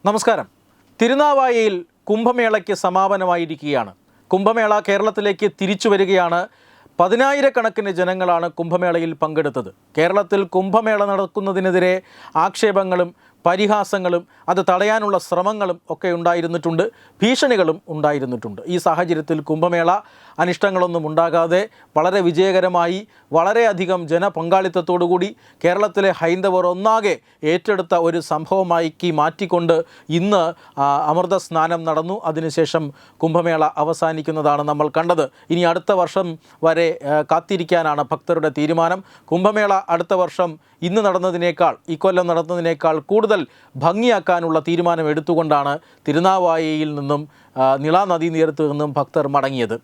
നമസ്കാരം. തിരുനാവായയിൽ കുംഭമേളയ്ക്ക് സമാപനമായിരിക്കുകയാണ്. കുംഭമേള കേരളത്തിലേക്ക് തിരിച്ചു വരികയാണ്. പതിനായിരക്കണക്കിന് ജനങ്ങളാണ് കുംഭമേളയിൽ പങ്കെടുത്തത്. കേരളത്തിൽ കുംഭമേള നടക്കുന്നതിനെതിരെ ആക്ഷേപങ്ങളും പരിഹാസങ്ങളും അത് തടയാനുള്ള ശ്രമങ്ങളും ഒക്കെ ഉണ്ടായിരുന്നിട്ടുണ്ട്, ഭീഷണികളും ഉണ്ടായിരുന്നിട്ടുണ്ട്. ഈ സാഹചര്യത്തിൽ കുംഭമേള അനിഷ്ടങ്ങളൊന്നും ഉണ്ടാകാതെ വളരെ വിജയകരമായി വളരെയധികം ജനപങ്കാളിത്തത്തോടുകൂടി കേരളത്തിലെ ഹൈന്ദവർ ഒന്നാകെ ഏറ്റെടുത്ത ഒരു സംഭവമാക്കി മാറ്റിക്കൊണ്ട് ഇന്ന് അമൃത സ്നാനം നടന്നു. അതിനുശേഷം കുംഭമേള അവസാനിക്കുന്നതാണ് നമ്മൾ കണ്ടത്. ഇനി അടുത്ത വർഷം വരെ കാത്തിരിക്കാനാണ് ഭക്തരുടെ തീരുമാനം. കുംഭമേള അടുത്ത വർഷം ഇന്ന് നടന്നതിനേക്കാൾ, ഇക്കൊല്ലം നടന്നതിനേക്കാൾ കൂടുതൽ ഭംഗിയാക്കാനുള്ള തീരുമാനം എടുത്തുകൊണ്ടാണ് തിരുനാവായയിൽ നിന്നും നിള നദീതീരത്ത് നിന്നും ഭക്തർ മടങ്ങിയത്.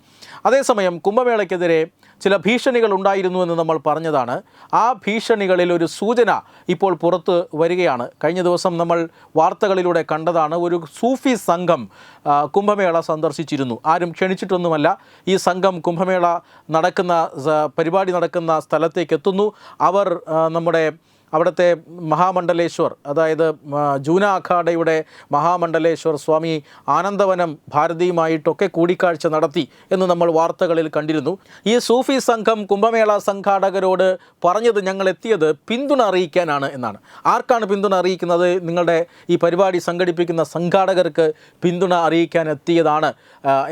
അതേസമയം കുംഭമേളയ്ക്കെതിരെ ചില ഭീഷണികൾ ഉണ്ടായിരുന്നുവെന്ന് നമ്മൾ പറഞ്ഞതാണ്. ആ ഭീഷണികളിൽ ഒരു സൂചന ഇപ്പോൾ പുറത്ത് വരികയാണ്. കഴിഞ്ഞ ദിവസം നമ്മൾ വാർത്തകളിലൂടെ കണ്ടതാണ്. ഒരു സൂഫി സംഘം കുംഭമേള സന്ദർശിച്ചിരുന്നു. ആരും ക്ഷണിച്ചിട്ടൊന്നുമല്ല. ഈ സംഘം കുംഭമേള പരിപാടി നടക്കുന്ന സ്ഥലത്തേക്ക് എത്തുന്നു. അവർ അവിടുത്തെ മഹാമണ്ഡലേശ്വർ, അതായത് ജൂന അഖാഡയുടെ മഹാമണ്ഡലേശ്വർ സ്വാമി ആനന്ദവനം ഭാരതിയുമായിട്ടൊക്കെ കൂടിക്കാഴ്ച നടത്തി എന്ന് നമ്മൾ വാർത്തകളിൽ കണ്ടിരുന്നു. ഈ സൂഫി സംഘം കുംഭമേള സംഘാടകരോട് പറഞ്ഞത് ഞങ്ങൾ എത്തിയത് പിന്തുണ അറിയിക്കാനാണ് എന്നാണ്. ആർക്കാണ് പിന്തുണ അറിയിക്കുന്നത്? നിങ്ങളുടെ ഈ പരിപാടി സംഘടിപ്പിക്കുന്ന സംഘാടകർക്ക് പിന്തുണ അറിയിക്കാൻ എത്തിയതാണ്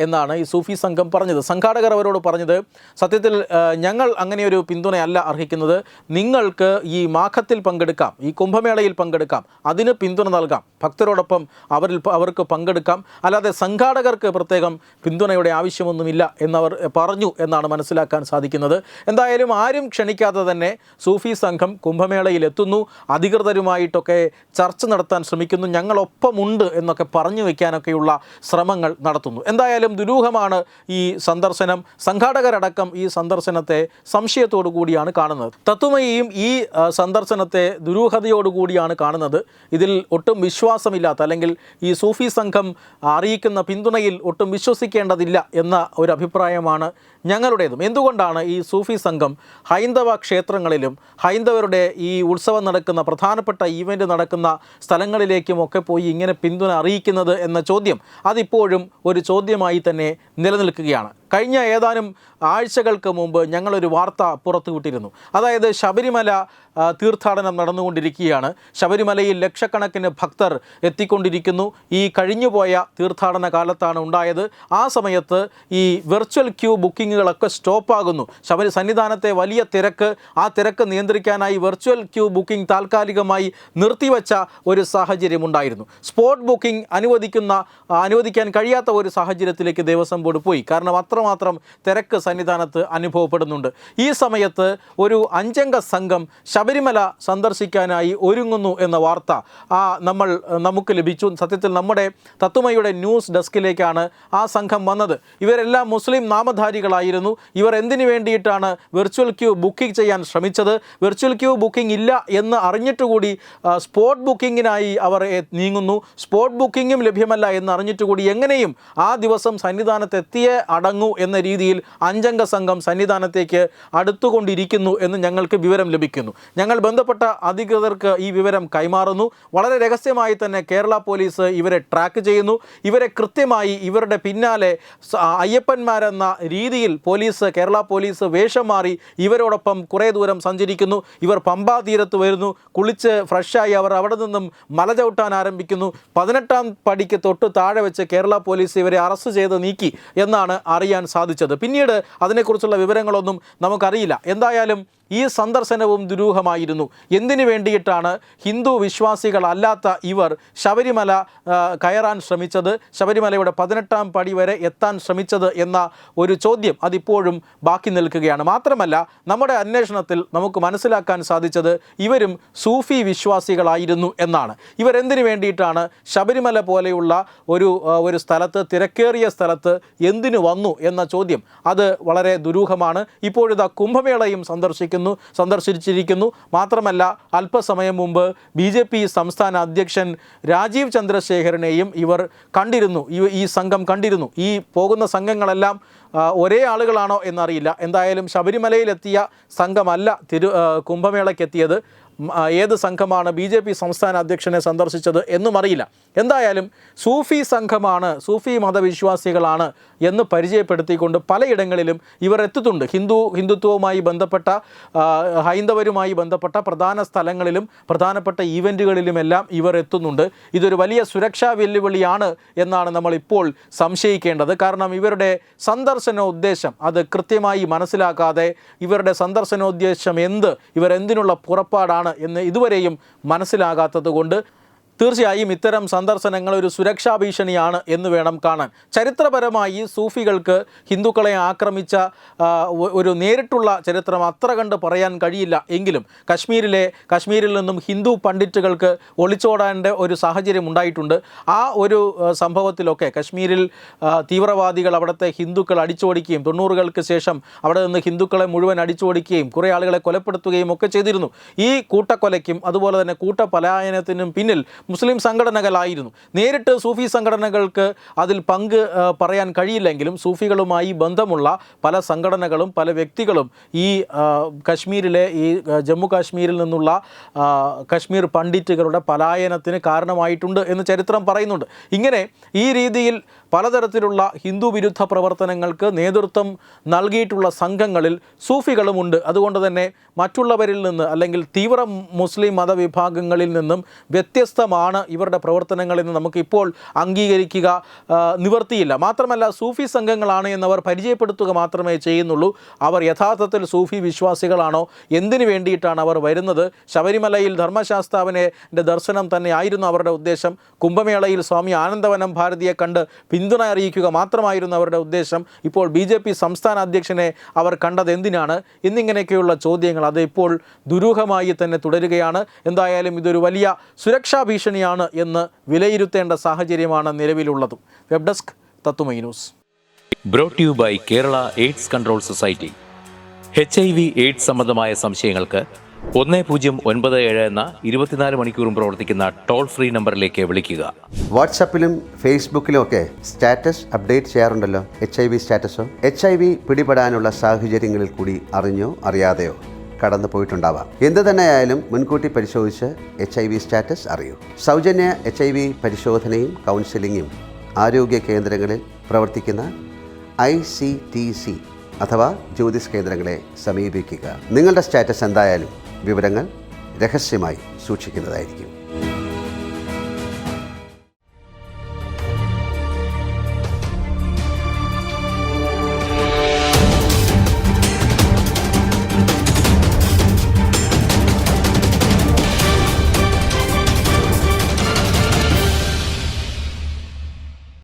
എന്നാണ് ഈ സൂഫി സംഘം പറഞ്ഞത്. സംഘാടകർ അവരോട് പറഞ്ഞത്, സത്യത്തിൽ ഞങ്ങൾ അങ്ങനെയൊരു പിന്തുണയല്ല അർഹിക്കുന്നത്, നിങ്ങൾക്ക് ഈ മാഘത്തിൽ പങ്കെടുക്കാം, ഈ കുംഭമേളയിൽ പങ്കെടുക്കാം, അതിന് പിന്തുണ നൽകാം, ഭക്തരോടൊപ്പം അവർക്ക് പങ്കെടുക്കാം, അല്ലാതെ സംഘാടകർക്ക് പ്രത്യേകം പിന്തുണയുടെ ആവശ്യമൊന്നുമില്ല എന്നവർ പറഞ്ഞു എന്നാണ് മനസ്സിലാക്കാൻ സാധിക്കുന്നത്. എന്തായാലും ആരും ക്ഷണിക്കാതെ തന്നെ സൂഫി സംഘം കുംഭമേളയിൽ എത്തുന്നു. അധികൃതരുമായിട്ടൊക്കെ ചർച്ച നടത്താൻ ശ്രമിക്കുന്നു, ഞങ്ങളൊപ്പമുണ്ട് എന്നൊക്കെ പറഞ്ഞു വയ്ക്കാനൊക്കെയുള്ള ശ്രമങ്ങൾ നടത്തുന്നു. എന്തായാലും ദുരൂഹമാണ് ഈ സന്ദർശനം. സംഘാടകരടക്കം ഈ സന്ദർശനത്തെ സംശയത്തോടു കൂടിയാണ് കാണുന്നത്. തത്വമയിയും ഈ സന്ദർശനത്തെ ദുരൂഹതയോടുകൂടിയാണ് കാണുന്നത്. ഇതിൽ ഒട്ടും വിശ്വാസമില്ലാത്ത, അല്ലെങ്കിൽ ഈ സൂഫി സംഘം അറിയിക്കുന്ന പിന്തുണയിൽ ഒട്ടും വിശ്വസിക്കേണ്ടതില്ല എന്ന ഒരു അഭിപ്രായമാണ് ഞങ്ങളുടേതും. എന്തുകൊണ്ടാണ് ഈ സൂഫി സംഘം ഹൈന്ദവ ക്ഷേത്രങ്ങളിലും ഹൈന്ദവരുടെ ഈ ഉത്സവം നടക്കുന്ന, പ്രധാനപ്പെട്ട ഈവൻ്റ് നടക്കുന്ന സ്ഥലങ്ങളിലേക്കുമൊക്കെ പോയി ഇങ്ങനെ പിന്തുണ അറിയിക്കുന്നത് എന്ന ചോദ്യം അതിപ്പോഴും ഒരു ചോദ്യമായി തന്നെ നിലനിൽക്കുകയാണ്. കഴിഞ്ഞ ഏതാനും ആഴ്ചകൾക്ക് മുമ്പ് ഞങ്ങളൊരു വാർത്ത പുറത്തുവിട്ടിരുന്നു. അതായത് ശബരിമല തീർത്ഥാടനം നടന്നുകൊണ്ടിരിക്കുകയാണ്. ശബരിമലയിൽ ലക്ഷക്കണക്കിന് ഭക്തർ എത്തിക്കൊണ്ടിരിക്കുന്നു. ഈ കഴിഞ്ഞുപോയ തീർത്ഥാടന കാലത്താണ് ഉണ്ടായത്. ആ സമയത്ത് ഈ വെർച്വൽ ക്യൂ ബുക്കിങ്ങുകളൊക്കെ സ്റ്റോപ്പാകുന്നു. സന്നിധാനത്തെ വലിയ തിരക്ക്, ആ തിരക്ക് നിയന്ത്രിക്കാനായി വെർച്വൽ ക്യൂ ബുക്കിംഗ് താൽക്കാലികമായി നിർത്തിവെച്ച ഒരു സാഹചര്യമുണ്ടായിരുന്നു. സ്പോട്ട് ബുക്കിംഗ് അനുവദിക്കാൻ കഴിയാത്ത ഒരു സാഹചര്യത്തിലേക്ക് ദേവസ്വം ബോർഡ് പോയി. കാരണം അത്രമാത്രം തിരക്ക് സന്നിധാനത്ത് അനുഭവപ്പെടുന്നുണ്ട്. ഈ സമയത്ത് ഒരു 5 അംഗ സംഘം ശബരിമല സന്ദർശിക്കാനായി ഒരുങ്ങുന്നു എന്ന വാർത്ത നമുക്ക് ലഭിച്ചു. സത്യത്തിൽ നമ്മുടെ തത്വമയുടെ ന്യൂസ് ഡെസ്കിലേക്കാണ് ആ സംഘം വന്നത്. ഇവരെല്ലാം മുസ്ലിം നാമധാരികളായിരുന്നു. ഇവർ എന്തിനു വേണ്ടിയിട്ടാണ് വെർച്വൽ ക്യൂ ബുക്കിംഗ് ചെയ്യാൻ ശ്രമിച്ചത്? വെർച്വൽ ക്യൂ ബുക്കിംഗ് ഇല്ല എന്ന് അറിഞ്ഞിട്ടുകൂടി സ്പോട്ട് ബുക്കിങ്ങിനായി അവർ നീങ്ങുന്നു. സ്പോട്ട് ബുക്കിങ്ങും ലഭ്യമല്ല എന്ന് അറിഞ്ഞിട്ടുകൂടി എങ്ങനെയും ആ ദിവസം സന്നിധാനത്തെത്തിയേ അടങ്ങൂ എന്ന രീതിയിൽ 5 അംഗ സംഘം സന്നിധാനത്തേക്ക് അടുത്തുകൊണ്ടിരിക്കുന്നു എന്ന് ഞങ്ങൾക്ക് വിവരം ലഭിക്കുന്നു. ഞങ്ങൾ ബന്ധപ്പെട്ട അധികൃതർക്ക് ഈ വിവരം കൈമാറുന്നു. വളരെ രഹസ്യമായി തന്നെ കേരള പോലീസ് ഇവരെ ട്രാക്ക് ചെയ്യുന്നു. ഇവരെ കൃത്യമായി ഇവരുടെ പിന്നാലെ അയ്യപ്പന്മാരെന്ന രീതിയിൽ കേരള പോലീസ് വേഷം മാറി ഇവരോടൊപ്പം കുറേ ദൂരം സഞ്ചരിക്കുന്നു. ഇവർ പമ്പാ തീരത്ത് വരുന്നു. കുളിച്ച് ഫ്രഷായി അവർ അവിടെ നിന്നും മല ചവിട്ടാൻ ആരംഭിക്കുന്നു. 18ാം പടിക്ക് തൊട്ട് താഴെ വെച്ച് കേരള പോലീസ് ഇവരെ അറസ്റ്റ് ചെയ്ത് നീക്കി എന്നാണ് അറിയാൻ സാധിച്ചത്. പിന്നീട് അതിനെക്കുറിച്ചുള്ള വിവരങ്ങളൊന്നും നമുക്കറിയില്ല. എന്തായാലും ഈ സന്ദർശനവും ദുരൂഹമായിരുന്നു. എന്തിനു വേണ്ടിയിട്ടാണ് ഹിന്ദു വിശ്വാസികളല്ലാത്ത ഇവർ ശബരിമല കയറാൻ ശ്രമിച്ചത്, ശബരിമലയുടെ 18ാം പടി വരെ എത്താൻ ശ്രമിച്ചത് എന്ന ഒരു ചോദ്യം അതിപ്പോഴും ബാക്കി നിൽക്കുകയാണ്. മാത്രമല്ല, നമ്മുടെ അന്വേഷണത്തിൽ നമുക്ക് മനസ്സിലാക്കാൻ സാധിച്ചത് ഇവരും സൂഫി വിശ്വാസികളായിരുന്നു എന്നാണ്. ഇവരെന്തിനു വേണ്ടിയിട്ടാണ് ശബരിമല പോലെയുള്ള ഒരു സ്ഥലത്ത്, തിരക്കേറിയ സ്ഥലത്ത് എന്തിനു വന്നു എന്ന ചോദ്യം അത് വളരെ ദുരൂഹമാണ്. ഇപ്പോഴിതാ കുംഭമേളയും സന്ദർശിച്ചിരിക്കുന്നു. മാത്രമല്ല, അല്പസമയം മുമ്പ് BJP സംസ്ഥാന അധ്യക്ഷൻ രാജീവ് ചന്ദ്രശേഖരനെയും ഇവർ കണ്ടിരുന്നു. ഈ സംഘം കണ്ടിരുന്നു. ഈ പോകുന്ന സംഘങ്ങളെല്ലാം ഒരേ ആളുകളാണോ എന്നറിയില്ല. എന്തായാലും ശബരിമലയിലെത്തിയ സംഘമല്ല കുംഭമേളയ്ക്കെത്തിയത്. ഏത് സംഘമാണ് BJP സംസ്ഥാന അധ്യക്ഷനെ സന്ദർശിച്ചത് എന്നും അറിയില്ല. എന്തായാലും സൂഫി സംഘമാണ്, സൂഫി മതവിശ്വാസികളാണ് എന്ന് പരിചയപ്പെടുത്തിക്കൊണ്ട് പലയിടങ്ങളിലും ഇവർ എത്തുന്നുണ്ട്. ഹിന്ദുത്വവുമായി ബന്ധപ്പെട്ട ഹൈന്ദവരുമായി ബന്ധപ്പെട്ട പ്രധാന സ്ഥലങ്ങളിലും പ്രധാനപ്പെട്ട ഈവൻറ്റുകളിലുമെല്ലാം ഇവർ എത്തുന്നുണ്ട്. ഇതൊരു വലിയ സുരക്ഷാ വെല്ലുവിളിയാണ് എന്നാണ് നമ്മളിപ്പോൾ സംശയിക്കേണ്ടത്. കാരണം ഇവരുടെ സന്ദർശനോദ്ദേശം അത് കൃത്യമായി മനസ്സിലാക്കാതെ ഇവരുടെ സന്ദർശനോദ്ദേശം ഇവർ എന്തിനുള്ള പുറപ്പാടാണ് എന്ന് ഇതുവരെയും മനസ്സിലാകാത്തത് കൊണ്ട് തീർച്ചയായും ഇത്തരം സന്ദർശനങ്ങൾ ഒരു സുരക്ഷാ ഭീഷണിയാണ് എന്ന് വേണം കാണാൻ. ചരിത്രപരമായി സൂഫികൾക്ക് ഹിന്ദുക്കളെ ആക്രമിച്ച ഒരു നേരിട്ടുള്ള ചരിത്രം അത്ര കണ്ട് പറയാൻ കഴിയില്ല. എങ്കിലും കശ്മീരിൽ നിന്നും ഹിന്ദു പണ്ഡിറ്റുകൾക്ക് ഒളിച്ചോടേണ്ട ഒരു സാഹചര്യം ഉണ്ടായിട്ടുണ്ട്. ആ ഒരു സംഭവത്തിലൊക്കെ കശ്മീരിൽ തീവ്രവാദികൾ അവിടുത്തെ ഹിന്ദുക്കൾ അടിച്ചോടിക്കുകയും 90-കൾക്ക് ശേഷം അവിടെ നിന്ന് ഹിന്ദുക്കളെ മുഴുവൻ അടിച്ചോടിക്കുകയും കുറേ ആളുകളെ കൊലപ്പെടുത്തുകയും ഒക്കെ ചെയ്തിരുന്നു. ഈ കൂട്ടക്കൊലയ്ക്കും അതുപോലെ തന്നെ കൂട്ടപലായനത്തിനും പിന്നിൽ മുസ്ലിം സംഘടനകളായിരുന്നു. നേരിട്ട് സൂഫി സംഘടനകൾക്ക് അതിൽ പങ്ക് പറയാൻ കഴിയില്ലെങ്കിലും സൂഫികളുമായി ബന്ധമുള്ള പല സംഘടനകളും പല വ്യക്തികളും ഈ കശ്മീരിലെ ഈ ജമ്മു കാശ്മീരിൽ നിന്നുള്ള കശ്മീർ പണ്ഡിറ്റുകളുടെ പലായനത്തിന് കാരണമായിട്ടുണ്ട് എന്ന് ചരിത്രം പറയുന്നുണ്ട്. ഇങ്ങനെ ഈ രീതിയിൽ പലതരത്തിലുള്ള ഹിന്ദു വിരുദ്ധ പ്രവർത്തനങ്ങൾക്ക് നേതൃത്വം നൽകിയിട്ടുള്ള സംഘങ്ങളിൽ സൂഫികളുമുണ്ട്. അതുകൊണ്ട് തന്നെ മറ്റുള്ളവരിൽ നിന്ന് അല്ലെങ്കിൽ തീവ്ര മുസ്ലിം മതവിഭാഗങ്ങളിൽ നിന്നും വ്യത്യസ്തമാണ് ഇവരുടെ പ്രവർത്തനങ്ങളെന്ന് നമുക്കിപ്പോൾ അംഗീകരിക്കുക നിവർത്തിയില്ല. മാത്രമല്ല സൂഫി സംഘങ്ങളാണ് എന്നവർ പരിചയപ്പെടുത്തുക മാത്രമേ ചെയ്യുന്നുള്ളൂ. അവർ യഥാർത്ഥത്തിൽ സൂഫി വിശ്വാസികളാണോ, എന്തിനു വേണ്ടിയിട്ടാണ് അവർ വരുന്നത്? ശബരിമലയിൽ ധർമ്മശാസ്താവിൻ്റെ ദർശനം തന്നെ ആയിരുന്നു അവരുടെ ഉദ്ദേശം. കുംഭമേളയിൽ സ്വാമി ആനന്ദവനം ഭാരതിയെ കണ്ട് പിന്തുണ അറിയിക്കുക മാത്രമായിരുന്നു അവരുടെ ഉദ്ദേശം. ഇപ്പോൾ BJP സംസ്ഥാന അധ്യക്ഷനെ അവർ കണ്ടത് എന്തിനാണ് എന്നിങ്ങനെയൊക്കെയുള്ള ചോദ്യങ്ങൾ അത് ഇപ്പോൾ ദുരൂഹമായി തന്നെ തുടരുകയാണ്. എന്തായാലും ഇതൊരു വലിയ സുരക്ഷാ ഭീഷണിയാണ് എന്ന് വിലയിരുത്തേണ്ട സാഹചര്യമാണ് നിലവിലുള്ളത്. Web desk Tatwamayi news. Brought you by Kerala AIDS control society. HIV/AIDS സംബന്ധമായ സംശയങ്ങൾക്ക് 1097 എന്ന 24 മണിക്കൂറും പ്രവർത്തിക്കുന്ന ടോൾ ഫ്രീ നമ്പറിലേക്ക് വിളിക്കുക. വാട്സാപ്പിലും ഫേസ്ബുക്കിലും ഒക്കെ സ്റ്റാറ്റസ് അപ്ഡേറ്റ് ചെയ്യാറുണ്ടല്ലോ. HIV സ്റ്റാറ്റസോ HIV പിടിപെടാനുള്ള സാഹചര്യങ്ങളിൽ കൂടി അറിഞ്ഞോ അറിയാതെയോ കടന്നു പോയിട്ടുണ്ടാവാം. എന്ത് തന്നെയായാലും മുൻകൂട്ടി പരിശോധിച്ച് HIV സ്റ്റാറ്റസ് അറിയൂ. സൗജന്യ HIV പരിശോധനയും കൗൺസിലിങ്ങും ആരോഗ്യ കേന്ദ്രങ്ങളിൽ പ്രവർത്തിക്കുന്ന ICTC അഥവാ ജ്യോതിസ് കേന്ദ്രങ്ങളെ സമീപിക്കുക. നിങ്ങളുടെ സ്റ്റാറ്റസ് എന്തായാലും വിവരങ്ങൾ രഹസ്യമായി സൂക്ഷിക്കുന്നതായിരിക്കും.